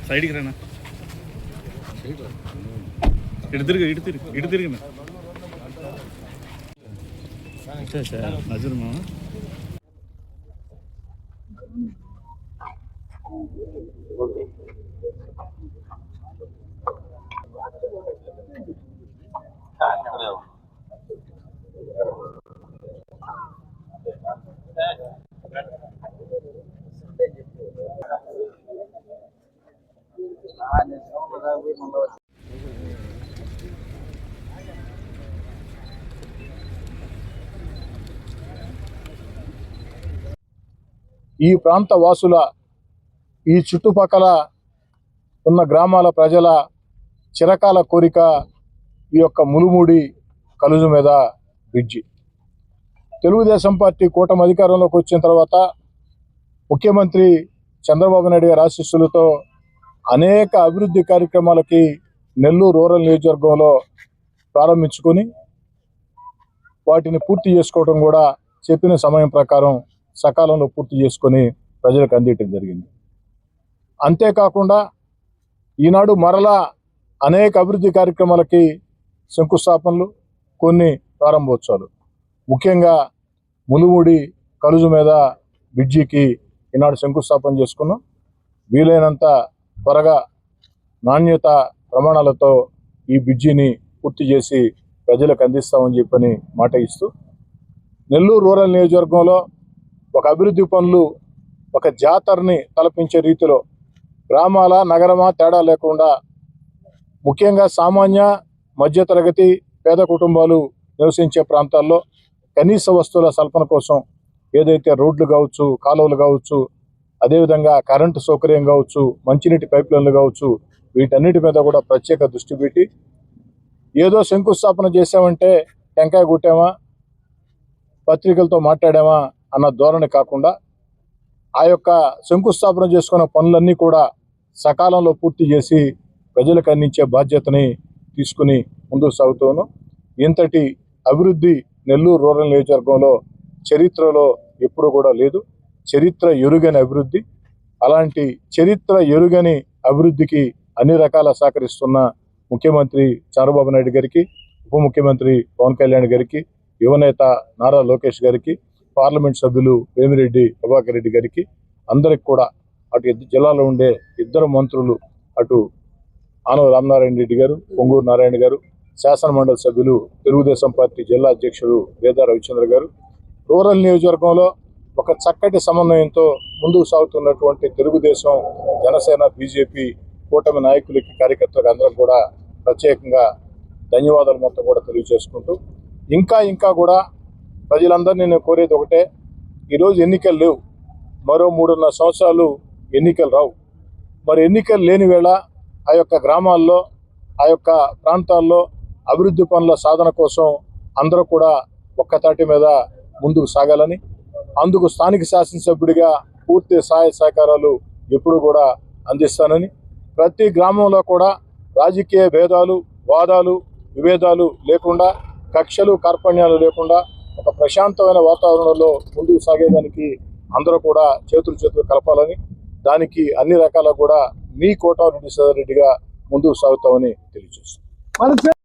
సైడ్కి రానా, ఇటు తిరిగిన నజర్ మా ఈ ప్రాంత వాసుల, ఈ చుట్టుపక్కల ఉన్న గ్రామాల ప్రజల చిరకాల కోరిక ఈ యొక్క ములుముడి కలుజు మీద బ్రిడ్జి. తెలుగుదేశం పార్టీ కూటమి అధికారంలోకి వచ్చిన తర్వాత ముఖ్యమంత్రి చంద్రబాబు నాయుడు గారి ఆశీస్సులతో అనేక అభివృద్ధి కార్యక్రమాలకి నెల్లూరు రూరల్ నియోజకవర్గంలో ప్రారంభించుకొని వాటిని పూర్తి చేసుకోవడం కూడా చెప్పిన సమయం ప్రకారం సకాలంలో పూర్తి చేసుకొని ప్రజలకు అందించడం జరిగింది. అంతేకాకుండా ఈనాడు మరలా అనేక అభివృద్ధి కార్యక్రమాలకి శంకుస్థాపనలు, కొన్ని ప్రారంభోత్సవాలు. ముఖ్యంగా ములుముడి కలుజు మీద బ్రిడ్జికి ఈనాడు శంకుస్థాపన చేసుకున్నాం. వీలైనంత త్వరగా నాణ్యత ప్రమాణాలతో ఈ బ్రిడ్జిని పూర్తి చేసి ప్రజలకు అందిస్తామని చెప్పని మాట ఇస్తూ, నెల్లూరు రూరల్ నియోజకవర్గంలో ఒక అభివృద్ధి పనులు, ఒక జాతరని తలపించే రీతిలో గ్రామాల నగరమా తేడా లేకుండా ముఖ్యంగా సామాన్య మధ్యతరగతి పేద కుటుంబాలు నివసించే ప్రాంతాల్లో కనీస వస్తువుల సల్పన కోసం ఏదైతే రోడ్లు కావచ్చు, కాలువలు కావచ్చు, అదేవిధంగా కరెంటు సౌకర్యం కావచ్చు, మంచినీటి పైప్ లైన్లు కావచ్చు, వీటన్నిటి మీద కూడా ప్రత్యేక దృష్టి పెట్టి ఏదో శంకుస్థాపన చేసామంటే టెంకాయ కొట్టామా, పత్రికలతో మాట్లాడామా అన్న ధోరణి కాకుండా ఆ యొక్క శంకుస్థాపన చేసుకున్న పనులన్నీ కూడా సకాలంలో పూర్తి చేసి ప్రజలకు అందించే బాధ్యతని తీసుకుని ముందుకు సాగుతాను. ఇంతటి అభివృద్ధి నెల్లూరు రూరల్ నియోజకవర్గంలో చరిత్రలో ఎప్పుడూ కూడా లేదు. చరిత్ర ఎరుగని అభివృద్ధి. అలాంటి చరిత్ర ఎరుగని అభివృద్ధికి అన్ని రకాల సహకరిస్తున్న ముఖ్యమంత్రి చంద్రబాబు నాయుడు గారికి, ఉప ముఖ్యమంత్రి పవన్ కళ్యాణ్ గారికి, యువనేత నారా లోకేష్ గారికి, పార్లమెంట్ సభ్యులు వేమిరెడ్డి ప్రభాకర్ రెడ్డి గారికి, అందరికి కూడా అటు జిల్లాలో ఉండే ఇద్దరు మంత్రులు, అటు ఆనవ రామనారాయణ రెడ్డి గారు, పొంగూరు నారాయణ గారు, శాసనమండలి సభ్యులు తెలుగుదేశం పార్టీ జిల్లా అధ్యక్షుడు వేదా రవిచంద్ర గారు, రూరల్ నియోజకవర్గంలో ఒక చక్కటి సమన్వయంతో ముందుకు సాగుతున్నటువంటి తెలుగుదేశం, జనసేన, బీజేపీ కూటమి నాయకులకి, కార్యకర్తలకు అందరూ కూడా ప్రత్యేకంగా ధన్యవాదాలు మొత్తం కూడా తెలియజేసుకుంటూ, ఇంకా కూడా ప్రజలందరినీ నేను కోరేది ఒకటే, ఈరోజు ఎన్నికలు లేవు, మరో 3.5 సంవత్సరాలు ఎన్నికలు రావు. మరి ఎన్నికలు లేని వేళ ఆ యొక్క గ్రామాల్లో, ఆ యొక్క ప్రాంతాల్లో అభివృద్ధి పనుల సాధన కోసం అందరూ కూడా ఒక్కతాటి మీద ముందుకు సాగాలని, అందుకు స్థానిక శాసనసభ్యుడిగా పూర్తి సహాయ సహకారాలు ఎప్పుడు కూడా అందిస్తానని, ప్రతి గ్రామంలో కూడా రాజకీయ భేదాలు, వాదాలు, విభేదాలు లేకుండా, కక్షలు కార్పణ్యాలు లేకుండా ఒక ప్రశాంతమైన వాతావరణంలో ముందుకు సాగేదానికి అందరూ కూడా చేతులు కలపాలని, దానికి అన్ని రకాల కూడా మీ కోటమిరెడ్డి సోదరెడ్డిగా ముందుకు సాగుతామని తెలియజేస్తాం.